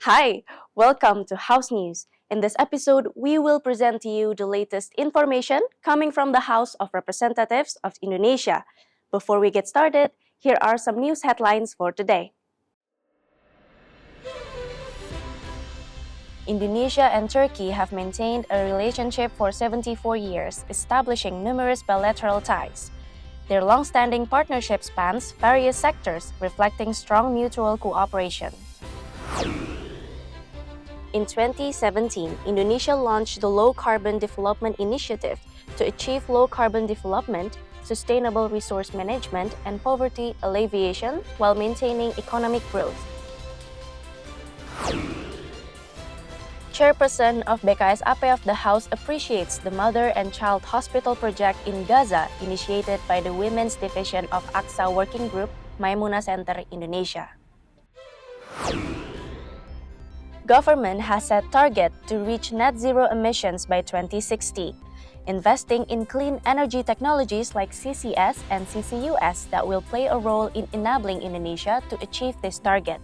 Hi, welcome to House News. In this episode, we will present to you the latest information coming from the House of Representatives of Indonesia. Before we get started, here are some news headlines for today. Indonesia and Turkey have maintained a relationship for 74 years, establishing numerous bilateral ties. Their long-standing partnership spans various sectors, reflecting strong mutual cooperation. In 2017, Indonesia launched the Low Carbon Development Initiative to achieve low carbon development, sustainable resource management, and poverty alleviation while maintaining economic growth. Chairperson of BKSAP of the House appreciates the Mother and Child Hospital project in Gaza initiated by the Women's Division of AXA Working Group, Maimuna Center, Indonesia. Government has set target to reach net zero emissions by 2060, investing in clean energy technologies like CCS and CCUS that will play a role in enabling Indonesia to achieve this target.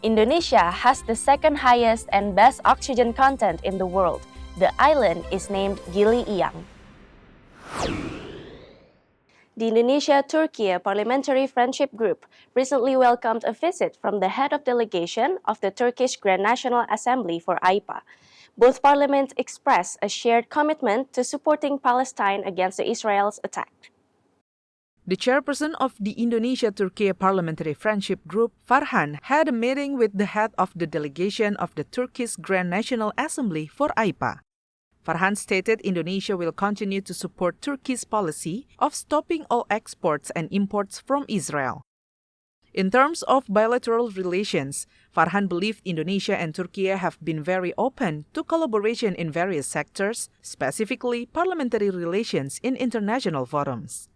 Indonesia has the second highest and best oxygen content in the world. The island is named Gili Iyang. The Indonesia-Turkey Parliamentary Friendship Group recently welcomed a visit from the head of delegation of the Turkish Grand National Assembly for AIPA. Both parliaments expressed a shared commitment to supporting Palestine against Israel's attack. The chairperson of the Indonesia-Turkey Parliamentary Friendship Group, Farhan, had a meeting with the head of the delegation of the Turkish Grand National Assembly for AIPA. Farhan stated Indonesia will continue to support Turkey's policy of stopping all exports and imports from Israel. In terms of bilateral relations, Farhan believed Indonesia and Turkey have been very open to collaboration in various sectors, specifically parliamentary relations in international forums.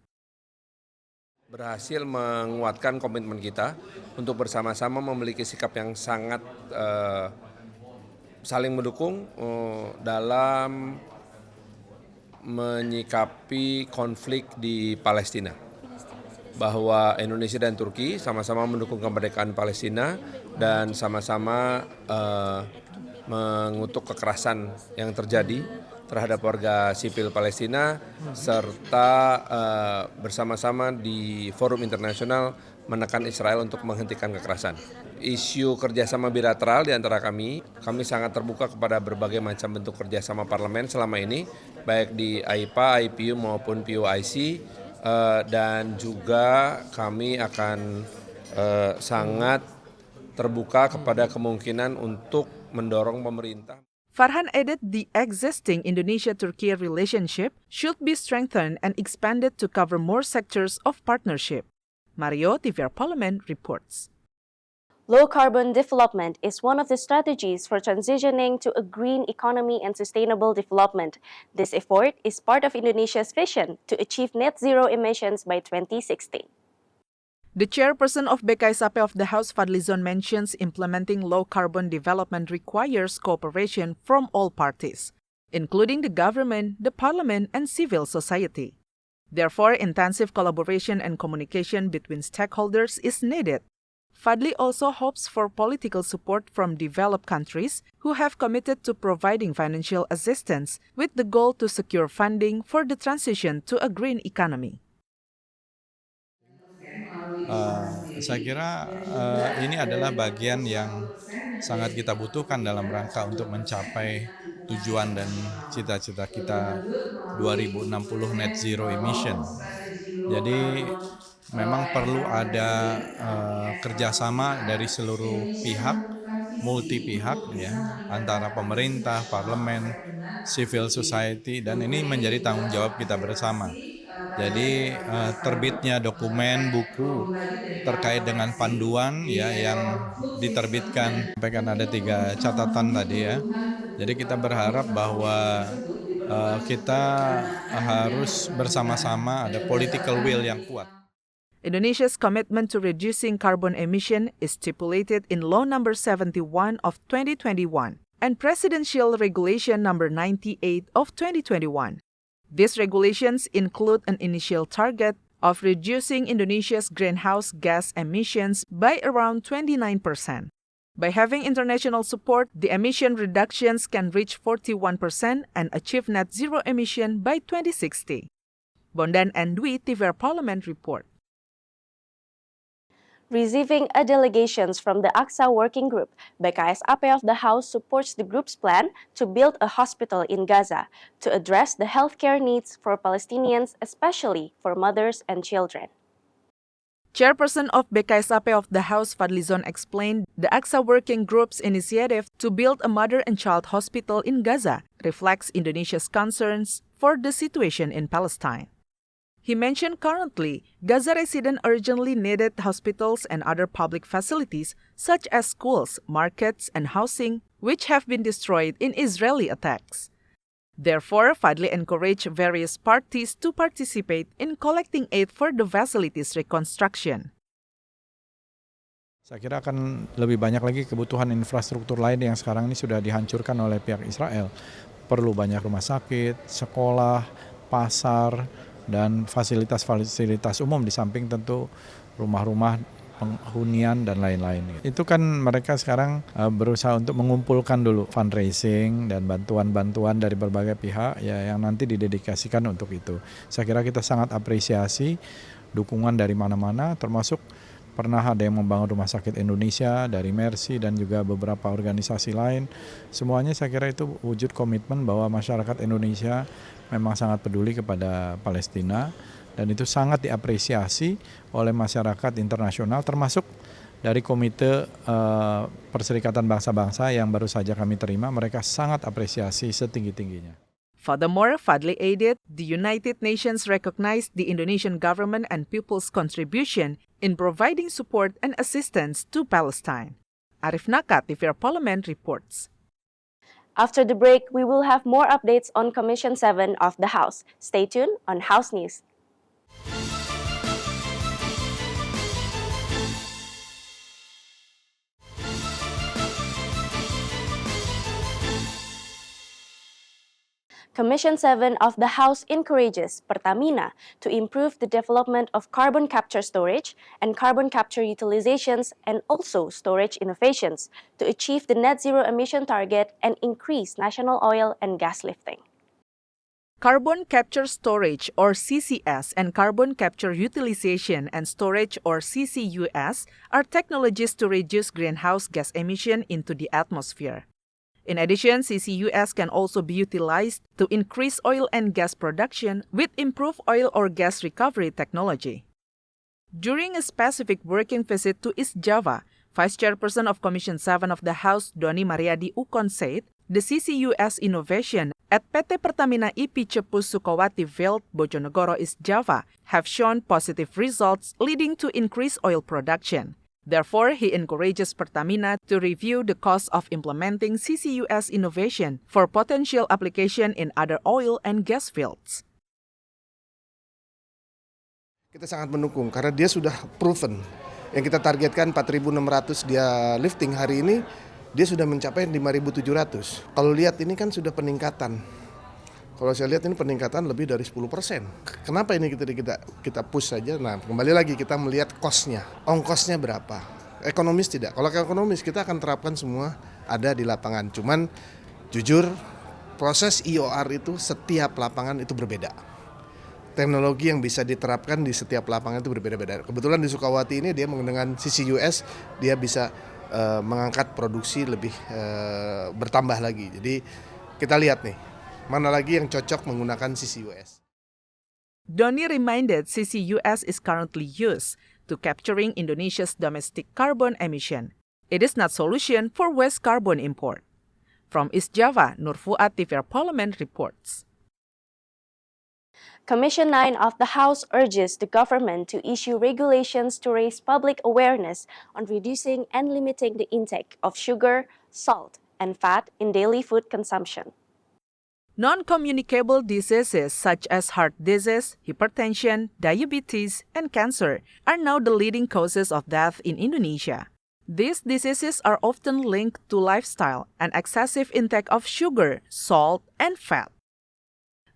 Berhasil menguatkan komitmen kita untuk bersama-sama memiliki sikap yang sangat saling mendukung dalam menyikapi konflik di Palestina. Bahwa Indonesia dan Turki sama-sama mendukung kemerdekaan Palestina dan sama-sama mengutuk kekerasan yang terjadi terhadap warga sipil Palestina serta bersama-sama di forum internasional menekan Israel untuk menghentikan kekerasan. Isu kerjasama bilateral di antara kami sangat terbuka kepada berbagai macam bentuk kerjasama parlemen selama ini, baik di AIPA, IPU maupun PUIC, dan juga kami akan sangat terbuka kepada kemungkinan untuk mendorong pemerintah. Farhan added the existing Indonesia-Turkey relationship should be strengthened and expanded to cover more sectors of partnership. Mario, TVR Parliament, reports. Low-carbon development is one of the strategies for transitioning to a green economy and sustainable development. This effort is part of Indonesia's vision to achieve net zero emissions by 2060. The chairperson of BKSAP of the House, Fadlizon, mentions implementing low-carbon development requires cooperation from all parties, including the government, the parliament, and civil society. Therefore, intensive collaboration and communication between stakeholders is needed. Fadli also hopes for political support from developed countries who have committed to providing financial assistance with the goal to secure funding for the transition to a green economy. Saya kira ini adalah bagian yang sangat kita butuhkan dalam rangka untuk mencapai tujuan dan cita-cita kita 2060 net zero emission. Jadi memang perlu ada kerjasama dari seluruh pihak, multi pihak ya, antara pemerintah, parlemen, civil society, dan ini menjadi tanggung jawab kita bersama. Jadi terbitnya dokumen buku terkait dengan panduan ya yang diterbitkan, sampaikan ada 3 catatan tadi ya. Jadi kita berharap bahwa kita harus bersama-sama ada political will yang kuat. Indonesia's commitment to reducing carbon emission is stipulated in Law Number 71 of 2021 and Presidential Regulation Number 98 of 2021. These regulations include an initial target of reducing Indonesia's greenhouse gas emissions by around 29%. By having international support, the emission reductions can reach 41% and achieve net zero emission by 2060. Bondan and Dwi, TVR Parliament report. Receiving a delegations from the AXA Working Group, BKSAP of the House supports the group's plan to build a hospital in Gaza to address the healthcare needs for Palestinians, especially for mothers and children. Chairperson of BKSAP of the House, Fadlizon, explained the AXA Working Group's initiative to build a mother and child hospital in Gaza reflects Indonesia's concerns for the situation in Palestine. He mentioned currently, Gaza residents urgently needed hospitals and other public facilities such as schools, markets, and housing, which have been destroyed in Israeli attacks. Therefore, Fadli encouraged various parties to participate in collecting aid for the facilities reconstruction. Saya kira akan lebih banyak lagi kebutuhan infrastruktur lain yang sekarang ini sudah dihancurkan oleh pihak Israel. Perlu banyak rumah sakit, sekolah, pasar, dan fasilitas-fasilitas umum di samping tentu rumah-rumah, penghunian, dan lain-lain. Itu kan mereka sekarang berusaha untuk mengumpulkan dulu fundraising dan bantuan-bantuan dari berbagai pihak ya, yang nanti didedikasikan untuk itu. Saya kira kita sangat apresiasi dukungan dari mana-mana, termasuk pernah ada yang membangun rumah sakit Indonesia dari Mercy dan juga beberapa organisasi lain. Semuanya saya kira itu wujud komitmen bahwa masyarakat Indonesia memang sangat peduli kepada Palestina dan itu sangat diapresiasi oleh masyarakat internasional termasuk dari Komite Perserikatan Bangsa-Bangsa yang baru saja kami terima. Mereka sangat apresiasi setinggi-tingginya. Furthermore, Fadli added, the United Nations recognized the Indonesian government and people's contribution in providing support and assistance to Palestine. Arif Naka, TVR Parliament reports. After the break, we will have more updates on Commission 7 of the House. Stay tuned on House News. Commission 7 of the House encourages Pertamina to improve the development of carbon capture storage and carbon capture utilizations and also storage innovations to achieve the net zero emission target and increase national oil and gas lifting. Carbon capture storage or CCS and carbon capture utilization and storage or CCUS are technologies to reduce greenhouse gas emission into the atmosphere. In addition, CCUS can also be utilized to increase oil and gas production with improved oil or gas recovery technology. During a specific working visit to East Java, Vice Chairperson of Commission 7 of the House, Doni Mariadi Ukon, said the CCUS innovation at PT Pertamina IP Cepu Sukawati Field, Bojonegoro, East Java, have shown positive results leading to increased oil production. Therefore, he encourages Pertamina to review the cost of implementing CCUS innovation for potential application in other oil and gas fields. Kita sangat mendukung karena dia sudah proven. Yang kita targetkan 4.600 dia lifting hari ini, dia sudah mencapai 5.700. Kalau lihat ini kan sudah peningkatan. Kalau saya lihat ini peningkatan lebih dari 10%. Kenapa ini kita push saja? Nah, kembali lagi kita melihat cost-nya. Ongkosnya berapa? Ekonomis tidak. Kalau ekonomis kita akan terapkan semua ada di lapangan. Cuman jujur proses IOR itu setiap lapangan itu berbeda. Teknologi yang bisa diterapkan di setiap lapangan itu berbeda-beda. Kebetulan di Sukawati ini dia dengan CCUS dia bisa mengangkat produksi lebih bertambah lagi. Jadi kita lihat nih. Mana lagi yang cocok menggunakan CCUS? Doni reminded CCUS is currently used to capturing Indonesia's domestic carbon emission. It is not solution for waste carbon import. From East Java, Nur Fuad, TVR Parliament reports. Commission 9 of the House urges the government to issue regulations to raise public awareness on reducing and limiting the intake of sugar, salt, and fat in daily food consumption. Non-communicable diseases such as heart disease, hypertension, diabetes, and cancer are now the leading causes of death in Indonesia. These diseases are often linked to lifestyle and excessive intake of sugar, salt, and fat.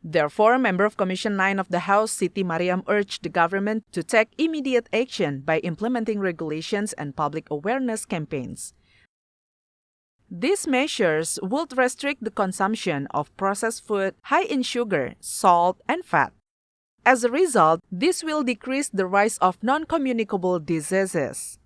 Therefore, member of Commission 9 of the House, Siti Mariam, urged the government to take immediate action by implementing regulations and public awareness campaigns. These measures would restrict the consumption of processed food high in sugar, salt, and fat. As a result, this will decrease the rise of non-communicable diseases.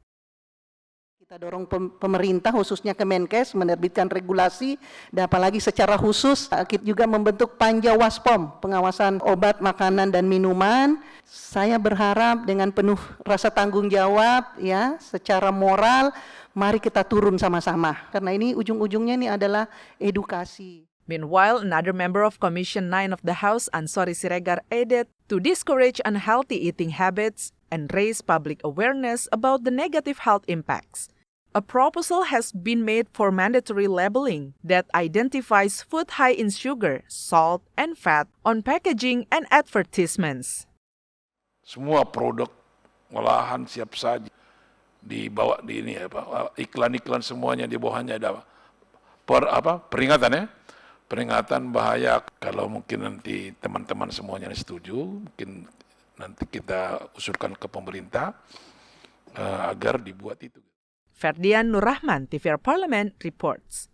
Kita dorong pemerintah khususnya Kemenkes menerbitkan regulasi dan apalagi secara khusus kita juga membentuk Panja Waspom, pengawasan obat, makanan dan minuman. Saya berharap dengan penuh rasa tanggung jawab ya, secara moral mari kita turun sama-sama karena ini ujung-ujungnya ini adalah edukasi. Meanwhile, another member of Commission 9 of the House, Ansori Siregar, added to discourage unhealthy eating habits and raise public awareness about the negative health impacts. A proposal has been made for mandatory labeling that identifies food high in sugar, salt, and fat on packaging and advertisements. Semua produk olahan siap saji dibawa di ini iklan-iklan semuanya di bawahnya ada peringatan ya. Peringatan bahaya. Kalau mungkin nanti teman-teman semuanya setuju, mungkin nanti kita usulkan ke pemerintah agar dibuat itu. Ferdian Nurrahman, TVR Parliament, reports.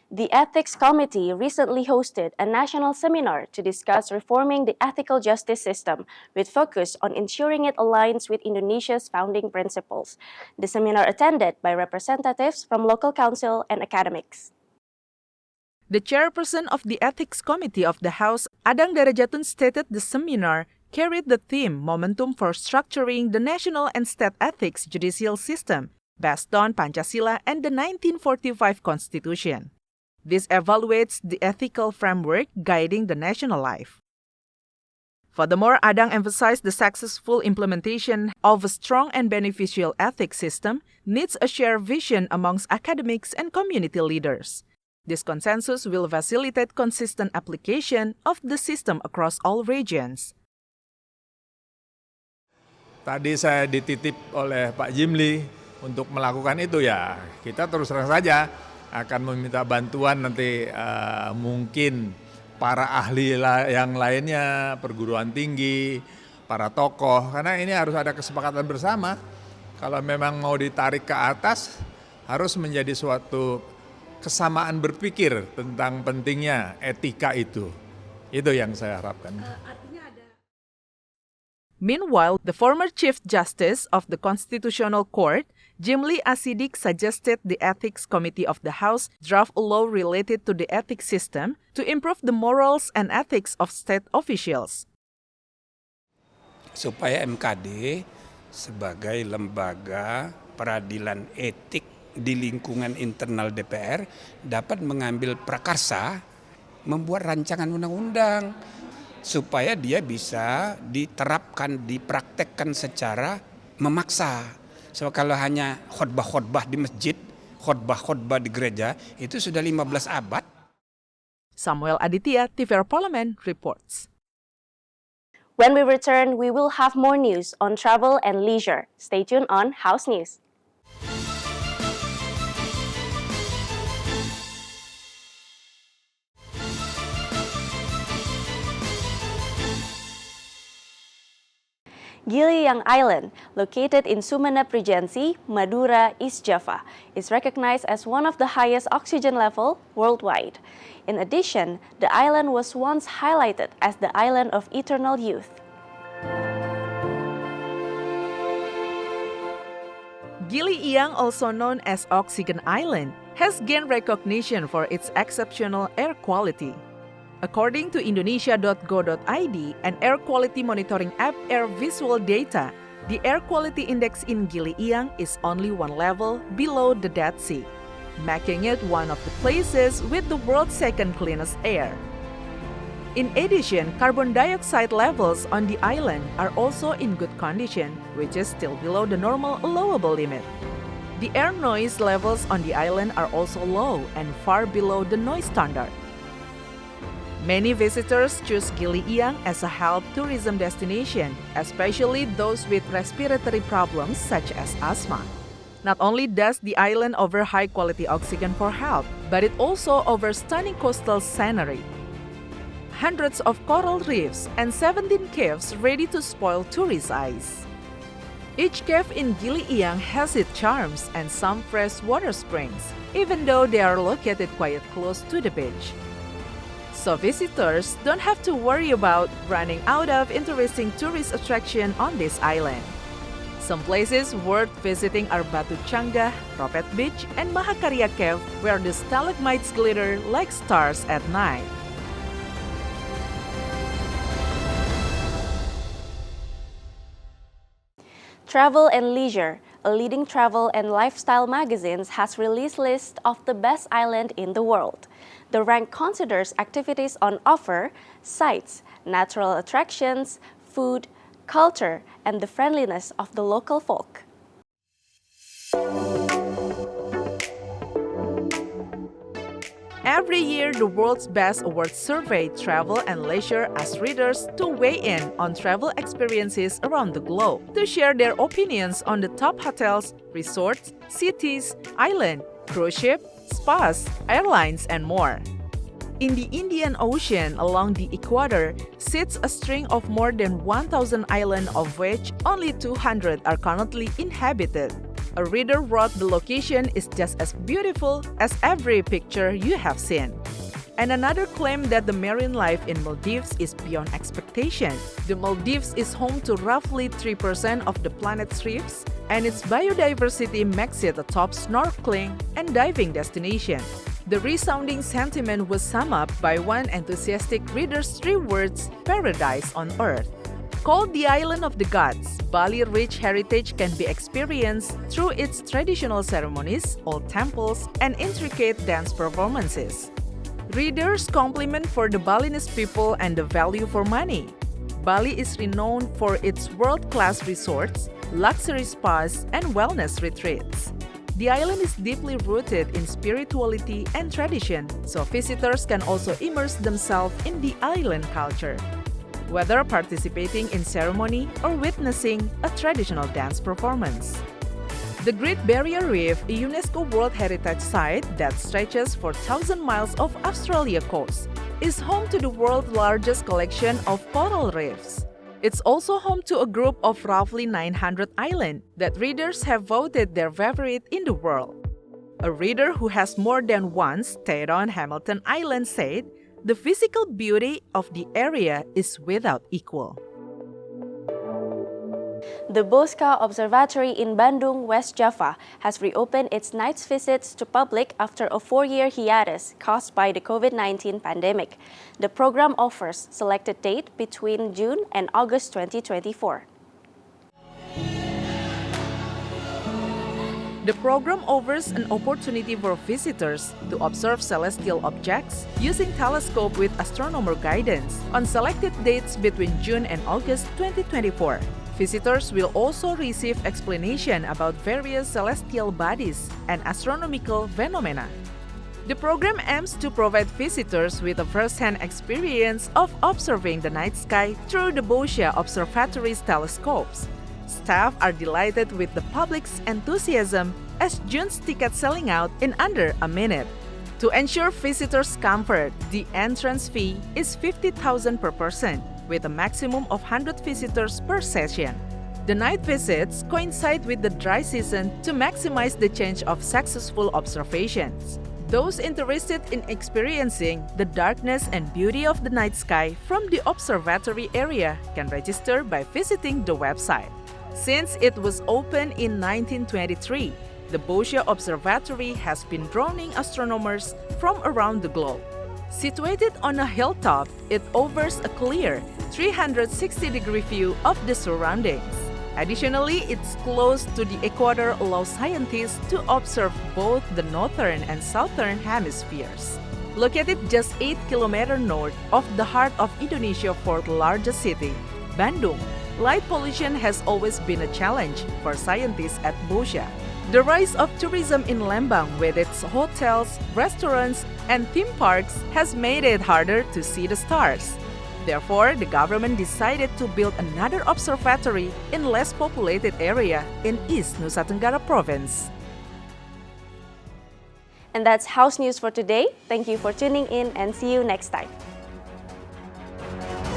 The Ethics Committee recently hosted a national seminar to discuss reforming the ethical justice system with focus on ensuring it aligns with Indonesia's founding principles. The seminar attended by representatives from local council and academics. The chairperson of the Ethics Committee of the House, Adang Darajatun, stated the seminar carried the theme Momentum for Structuring the National and State Ethics Judicial System based on Pancasila and the 1945 Constitution. This evaluates the ethical framework guiding the national life. Furthermore, Adang emphasized the successful implementation of a strong and beneficial ethics system needs a shared vision amongst academics and community leaders. This consensus will facilitate consistent application of the system across all regions. Tadi saya dititip oleh Pak Jimli untuk melakukan itu ya, kita terus terang saja akan meminta bantuan nanti mungkin para ahli yang lainnya, perguruan tinggi, para tokoh, karena ini harus ada kesepakatan bersama. Kalau memang mau ditarik ke atas, harus menjadi suatu kesamaan berpikir tentang pentingnya etika itu. Itu yang saya harapkan. Meanwhile, the former Chief Justice of the Constitutional Court, Jimli Asidik, suggested the Ethics Committee of the House draft a law related to the ethics system to improve the morals and ethics of state officials. Supaya MKD sebagai lembaga peradilan etik di lingkungan internal DPR dapat mengambil prakarsa membuat rancangan undang-undang supaya dia bisa diterapkan, dipraktekkan secara memaksa. So kalau hanya khotbah-khotbah di masjid, khotbah-khotbah di gereja, itu sudah 15 abad. Samuel Aditya, TVR Parliament, reports. When we return, we will have more news on travel and leisure. Stay tuned on House News. Gili-Yang Island, located in Sumeneb Regency, Madura, East Java, is recognized as one of the highest oxygen level worldwide. In addition, the island was once highlighted as the island of eternal youth. Gili-Yang, also known as Oxygen Island, has gained recognition for its exceptional air quality. According to Indonesia.go.id, an air quality monitoring app, Air Visual Data, the air quality index in Gili-Yang is only one level below the Dead Sea, making it one of the places with the world's second cleanest air. In addition, carbon dioxide levels on the island are also in good condition, which is still below the normal allowable limit. The air noise levels on the island are also low and far below the noise standard. Many visitors choose Gili-Yang as a health tourism destination, especially those with respiratory problems such as asthma. Not only does the island offer high-quality oxygen for health, but it also offers stunning coastal scenery. hundreds of coral reefs and 17 caves ready to spoil tourist eyes. Each cave in Gili Iang has its charms and some fresh water springs, even though they are located quite close to the beach. So visitors don't have to worry about running out of interesting tourist attraction on this island. Some places worth visiting are Batu Cangah, Ropet Beach, and Mahakarya Cave, where the stalagmites glitter like stars at night. Travel and Leisure, a leading travel and lifestyle magazine, has released list of the best island in the world. The rank considers activities on offer, sites, natural attractions, food, culture, and the friendliness of the local folk. Every year, the World's Best Awards survey travel and leisure asks readers to weigh in on travel experiences around the globe, to share their opinions on the top hotels, resorts, cities, island, cruise ship, spas, airlines, and more. In the Indian Ocean along the equator sits a string of more than 1,000 islands, of which only 200 are currently inhabited. A reader wrote the location is just as beautiful as every picture you have seen. And another claimed that the marine life in Maldives is beyond expectation. The Maldives is home to roughly 3% of the planet's reefs, and its biodiversity makes it a top snorkeling and diving destination. The resounding sentiment was summed up by one enthusiastic reader's 3 words: paradise on earth. Called the Island of the Gods, Bali's rich heritage can be experienced through its traditional ceremonies, old temples, and intricate dance performances. Readers compliment for the Balinese people and the value for money. Bali is renowned for its world-class resorts, luxury spas, and wellness retreats. The island is deeply rooted in spirituality and tradition, so visitors can also immerse themselves in the island culture, whether participating in ceremony or witnessing a traditional dance performance. The Great Barrier Reef, a UNESCO World Heritage Site that stretches for 1,000 miles of Australia coast, is home to the world's largest collection of coral reefs. It's also home to a group of roughly 900 islands that readers have voted their favorite in the world. A reader who has more than once stayed on Hamilton Island said, "The physical beauty of the area is without equal." The Bosca Observatory in Bandung, West Java, has reopened its night visits to public after a 4-year hiatus caused by the COVID-19 pandemic. The program offers selected date between June and August 2024. The program offers an opportunity for visitors to observe celestial objects using telescope with astronomer guidance on selected dates between June and August 2024. Visitors will also receive explanation about various celestial bodies and astronomical phenomena. The program aims to provide visitors with a first-hand experience of observing the night sky through the Bosca Observatory's telescopes. Staff are delighted with the public's enthusiasm as June's tickets selling out in under a minute. To ensure visitors' comfort, the entrance fee is 50,000 per person, with a maximum of 100 visitors per session. The night visits coincide with the dry season to maximize the chance of successful observations. Those interested in experiencing the darkness and beauty of the night sky from the observatory area can register by visiting the website. Since it was opened in 1923, the Bosca Observatory has been drawing astronomers from around the globe. Situated on a hilltop, it offers a clear 360-degree view of the surroundings. Additionally, its close to the equator allows scientists to observe both the northern and southern hemispheres. Located just 8 kilometers north of the heart of Indonesia's fourth largest city, Bandung, light pollution has always been a challenge for scientists at Bosca. The rise of tourism in Lembang with its hotels, restaurants, and theme parks has made it harder to see the stars. Therefore, the government decided to build another observatory in less populated area in East Nusa Tenggara Province. And that's House News for today. Thank you for tuning in and see you next time. Indonesia.